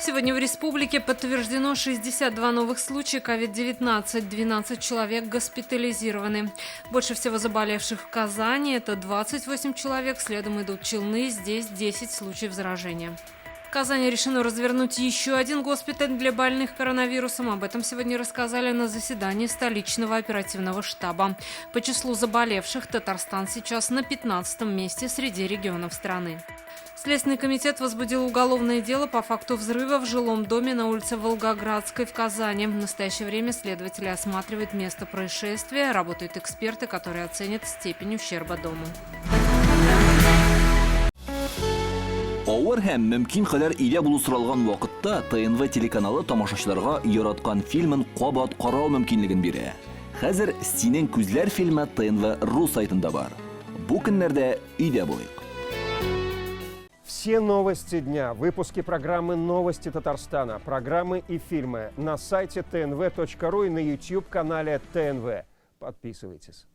Сегодня в республике подтверждено 62 новых случая COVID-19. 12 человек госпитализированы. Больше всего заболевших в Казани. Это 28 человек. Следом идут Челны. Здесь 10 случаев заражения. В Казани решено развернуть еще один госпиталь для больных коронавирусом. Об этом сегодня рассказали на заседании столичного оперативного штаба. По числу заболевших Татарстан сейчас на 15-м месте среди регионов страны. Следственный комитет возбудил уголовное дело по факту взрыва в жилом доме на улице Волгоградской в Казани. В настоящее время следователи осматривают место происшествия. Работают эксперты, которые оценят степень ущерба дому. Авыр һәм мөмкин кадәр илә булу соралган вакытта ТНВ телеканалы тамашачыларга яраткан фильмын кабат карау мөмкинлеген бирә. Хәзер "Синең күзләр" фильмы ТНВ.ру сайтында бар. Бу көннәрдә өйдә булыйк. Все новости дня, выпуски программы «Новости Татарстана», программы и фильмы на сайте tnv.ru и на YouTube-канале ТНВ. Подписывайтесь.